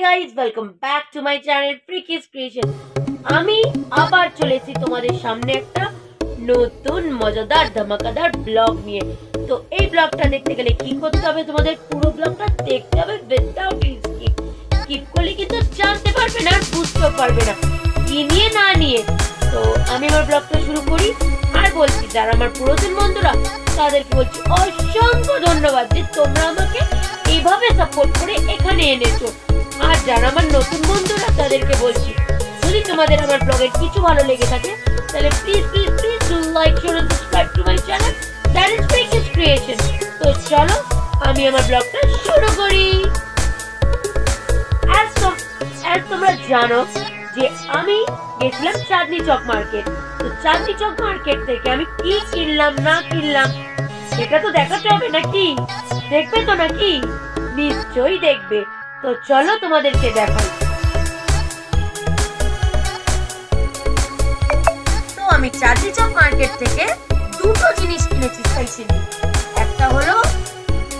guys, welcome back to my channel Freekiss Creation. আমি আবার চলেছি তোমাদের সামনে একটা নতুন মজাদার ধামাকাদার ব্লগ নিয়ে। তো এই ব্লগটা দেখতে গেলে কি করতে হবে, তোমাদের পুরো ব্লগটা দেখতে হবে উইদাউট স্কিপ। স্কিপ করলে কিন্তু জানতে পারবে না আর বুঝতেও পারবে না কি নিয়ে না নিয়ে। তো আমি আমার ব্লগটা শুরু করি আর বলছি যারা আমার পুরাতন বন্ধুরা তাদেরকে বলছি অসংখ্য ধন্যবাদ যে তোমরা আমাকে এইভাবে সাপোর্ট করে এখানে এনেছো। আর যারা আমার নতুন বন্ধুরা তাদেরকে বলছি যদি তোমাদের আমার ব্লগের কিছু ভালো লেগে থাকে তাহলে please please please do like share and subscribe to my channel that is freaky's creation. তো চলো আমি আমার ব্লগটা শুরু করি। as তোমরা জানো যে আমি গেছিলাম চাঁদনি চক মার্কেট। তো চাঁদনি চক মার্কেট থেকে আমি কি কিনলাম না কিনলাম সেটা তো দেখাতে হবে নাকি, দেখবে তো নাকি? নিশ্চয়ই দেখবে। তো চলো তোমাদেরকে দেখাই। তো আমি চাঁদনি চক মার্কেট থেকে দুটো জিনিস কিনেছি স্পেশালি। একটা হলো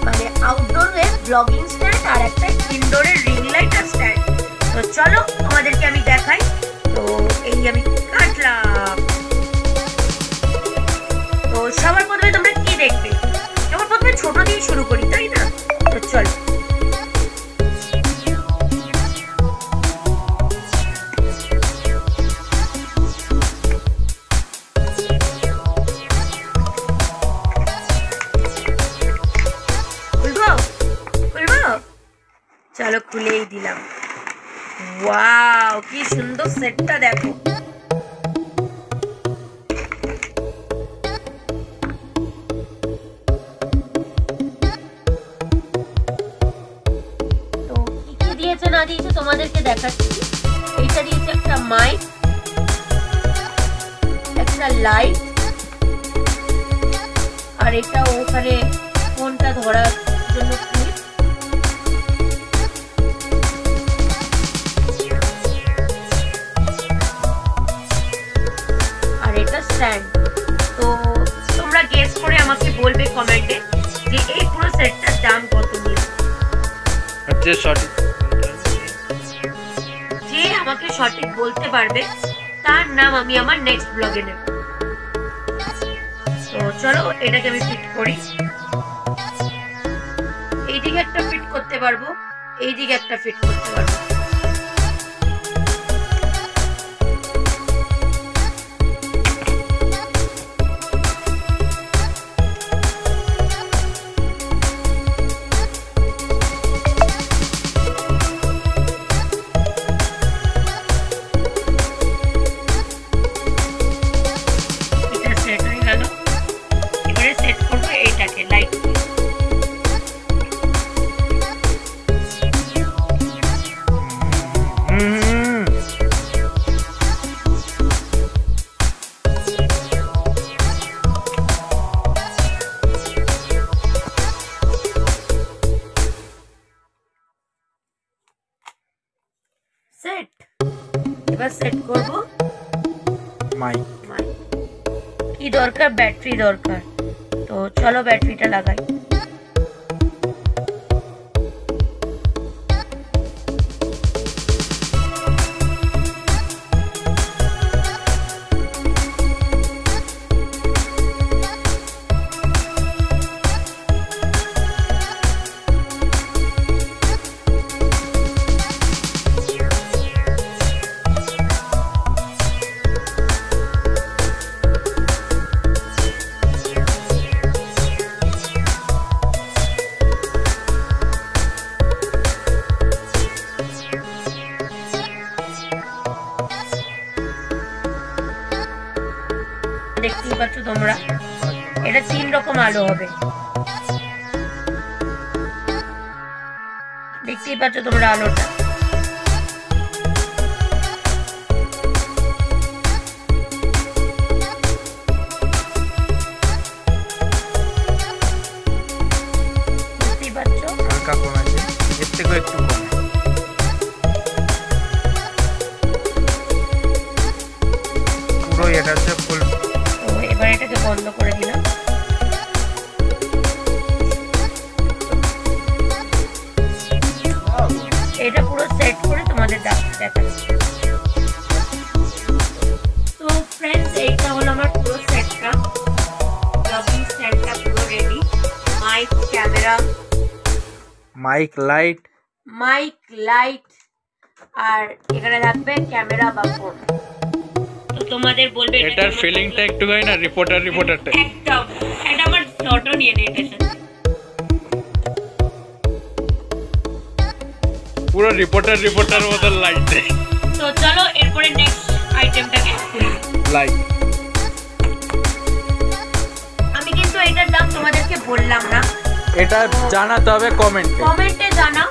মানে আউটডোরের ব্লগিং স্ট্যান্ড আর একটা ইনডোরের রিং লাইট আর স্ট্যান্ড। তো চলো তোমাদেরকে আমি দেখাই। তো এই আমি কাটলাম। তো সবার প্রথমে তোমরা কি দেখবে? সবার প্রথমে ছোট দিয়ে শুরু করি, তাই না? তো চলো। চলো খুলেই দিলাম। ওয়াও কি সুন্দর সেটটা দেখো। তো কি কি দিয়েছে না দিয়েছে তোমাদেরকে দেখাচ্ছি। এইটা দিয়েছে একটা মাইক, একটা লাইট, আর এটা ওখানে ফোনটা ধরার জন্য ক্লিপ, আর এটা স্ট্যান্ড। তো তোমরা গেস করে আমাকে বলবে কমেন্টে যে এই পুরো সেটটার দাম কত নিয়েছে। যে আমাকে সঠিক বলতে পারবে তার নাম আমি আমার নেক্সট ব্লগে নেব। তো চলো এটাকে আমি ফিট করি। এইদিকে একটা ফিট করতে পারবো, এইদিকে একটা ফিট করতে পারবো। সেট এবার সেট করব। মাইক কি দরকার? ব্যাটারি দরকার। তো চলো ব্যাটারিটা লাগাই। দেখতেই পাচ্ছ তোমরা, এটা 3 রকম আলো হবে। দেখতেই পাচ্ছ তোমরা আলোটা। দেখতেই পাচ্ছ হালকা কম আছে, এর থেকে একটু কম। পুরো এটা হচ্ছে ফুল। এবার এটাকে বন্ধ করে দিলাম। এটা পুরো সেট করে তোমাদের দেখাচ্ছি। তো ফ্রেন্ডস, এইটা হলো আমার পুরো সেটটা, ব্লগিং স্ট্যান্ডটা পুরো ready. Mic, camera, mic light আর এখানে থাকবে ক্যামেরা বা ফোন। তো তোমাদের বলবে এটার ফিলিংটা একটু হয় না রিপোর্টারটা একদম। এটা আমার ফটো নিয়ে নে এটার সাথে, পুরো রিপোর্টার মতো লাইট দেয়। তো চলো এরপরে নেক্সট আইটেমটাকে খুলি। লাইট, আমি কিন্তু এটার দাম তোমাদেরকে বললাম না, এটা জানাতে হবে কমেন্টে জানাও।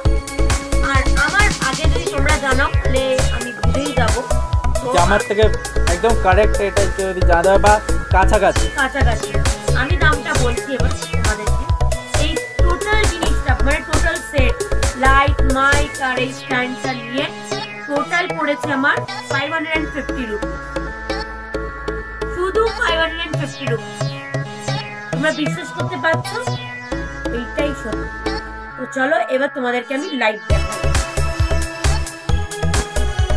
আর আমার আগে যদি তোমরা জানাও তাহলে আমি ভুলেই যাবো। আমার থেকে একদম কারেক্ট এটা যদি জানা বা কাছাকাছি আমি দামটা বলছি এবার তোমাদেরকে। এই টোটাল জিনিসটা মানে টোটাল সেট, লাইট, মাইক আর এই স্ট্যান্ডটা নিয়ে টোটাল পড়েছে আমার 550 রুপি, শুধু 550 রুপি। তোমরা বিশ্বাস করতে পারছো? এইটাই সত্যি। তো চলো এবার তোমাদেরকে আমি লাইট দেখাবো।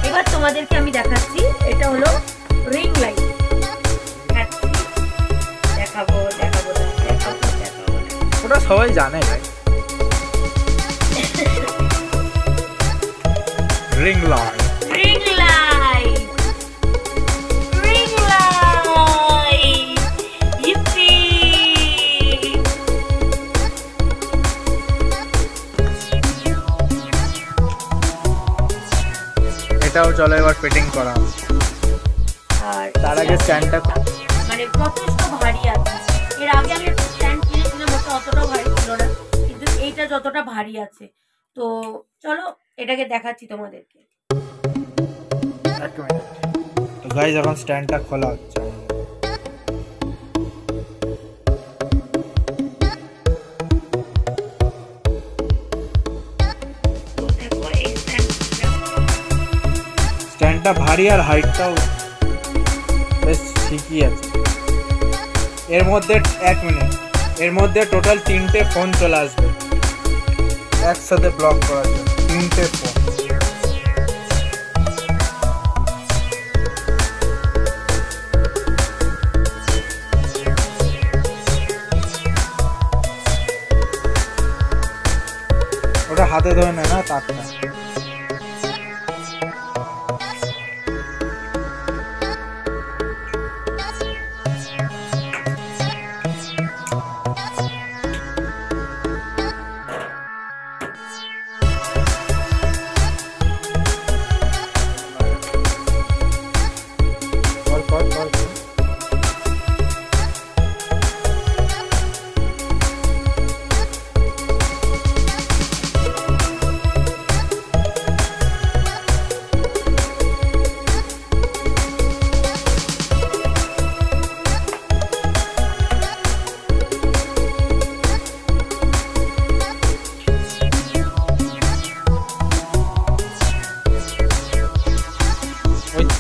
এবার তোমাদেরকে আমি দেখাচ্ছি, এটা হলো রিং লাইট। দেখাবো ওটা সবাই জানে ভাই। Ring light EP. এটাও চলো এবার ফিটিং করা। আর তার আগে স্ট্যান্ডটা মানে যথেষ্ট ভারী আছে। এর আগে আমি একটা স্ট্যান্ড কিনেছিলাম, ওটা অতটা ভারী ছিল না, কিন্তু এইটা যতটা ভারী আছে। তো চলো এটাকে দেখাচ্ছি তোমাদেরকে। তো গাইস এখন স্ট্যান্ডটা খোলা হচ্ছে। স্ট্যান্ডটা ভারী আর হাইটটাও বেশ ঠিকই আছে। এর মধ্যে 1 মিনিট, এর মধ্যে টোটাল 3টে ফোন চলে আসবে একসাথে ব্লক করার জন্য। 3টে ফোন। ওটা হাতে ধরে নেয় না তারটা।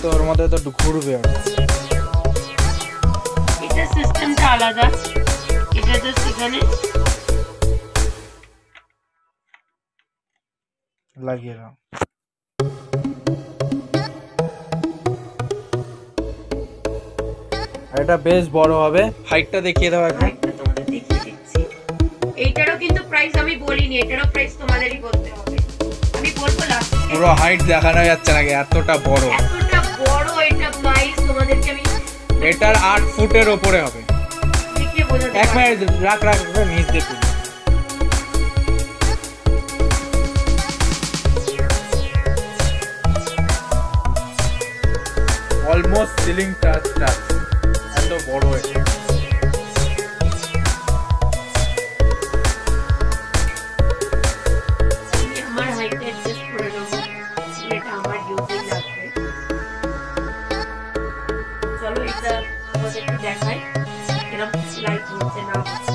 তোর মধ্যে তো ঘুরবে। এটা সিস্টেমটা আলাদা, এটা জাস্ট এখানে লাগিয়ে দাও। এটা বেশ বড় হবে। হাইটটা দেখিয়ে দাও এখন। তোমাদের দেখিয়ে দিচ্ছি। এইটারও কিন্তু প্রাইস আমি বলিনি, এটারও প্রাইস তোমাদেরই বলতে হবে। আমি বলবো লাস্ট। পুরো হাইট দেখানো যাচ্ছে নাকি? এতটা বড় এটা প্রাইস তোমাদেরকে আমি। এটার 8 ফুটের উপরে হবে। দেখিয়ে বোঝাতে। 1 মিনিট রাখ নিচ দিয়ে তুলি। অলমোস্ট সিলিং টাচ এত বড় এটা। আমার হাইট অ্যাডজাস্ট করে নেবো, এটা আমার ইউজে লাগবে। চলো এটা তোমাদেরকে দেখাই এরকম লাইট হচ্ছে না হচ্ছে।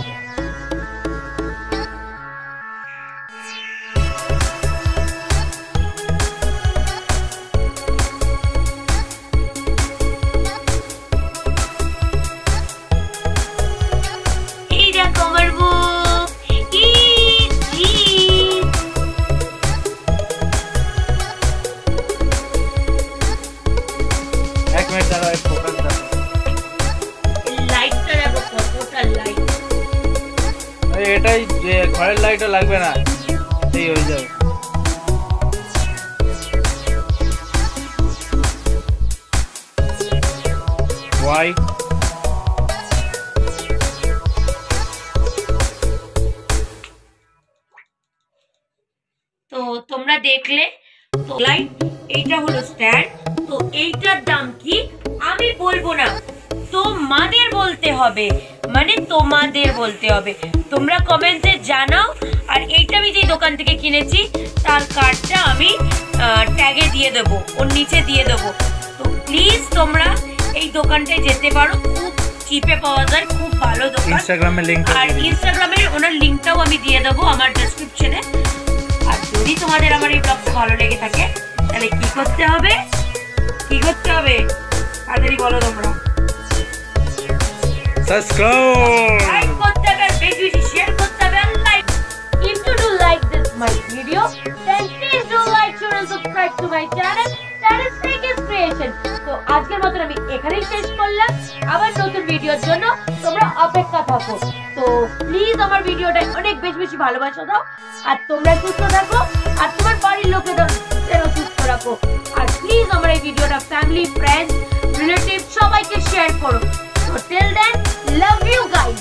এটাই যে ঘরের লাইটও লাগবে না, এই হয়ে যাবে। Why? তো তোমরা দেখলে তো লাইট, এইটা হলো স্ট্যান্ড। তো এইটার দাম কি আমি বলবো না, তোমাদের বলতে হবে, মানে তোমাদের বলতে হবে। তোমরা কমেন্টে জানাও। আর এইটা আমি যেই দোকান থেকে কিনেছি তার কার্ডটা আমি ট্যাগে দিয়ে দেবো, ওর নিচে দিয়ে দেবো। তো প্লিজ তোমরা এই দোকানটায় যেতে পারো, খুব চিপে পাওয়া যায়, খুব ভালো দোকান। ইনস্টাগ্রামে লিংক, আর ইনস্টাগ্রামে ওনার লিংকটাও আমি দিয়ে দেবো আমার ডেসক্রিপশনে। আর যদি তোমাদের আমার এই ব্লগটা ভালো লেগে থাকে তাহলে কি করতে হবে, কি করতে হবে তাড়াতাড়ি বলো তোমরা। সাবস্ক্রাইব, লাইক করতে হবে, বেশি বেশি শেয়ার করতে হবে, আর like. If you do like this my video, then please do like, share and subscribe to my channel. That is Freakish Creation. তো আজকের মতন আমি এখানেই শেষ করলাম। আবার নতুন ভিডিওর জন্য তোমরা অপেক্ষা থাকো। তো প্লিজ আমার ভিডিওটা অনেক বেশি বেশি ভালোবাসা দাও। আর তোমরা সুস্থ থাকো, আর তোমার বাড়ির লোকেদের সুস্থ রাখো। আর প্লিজ আমার এই ভিডিওটা ফ্যামিলি, ফ্রেন্ডস, রিলেটিভ সবাইকে শেয়ার করো। So till then, love you guys.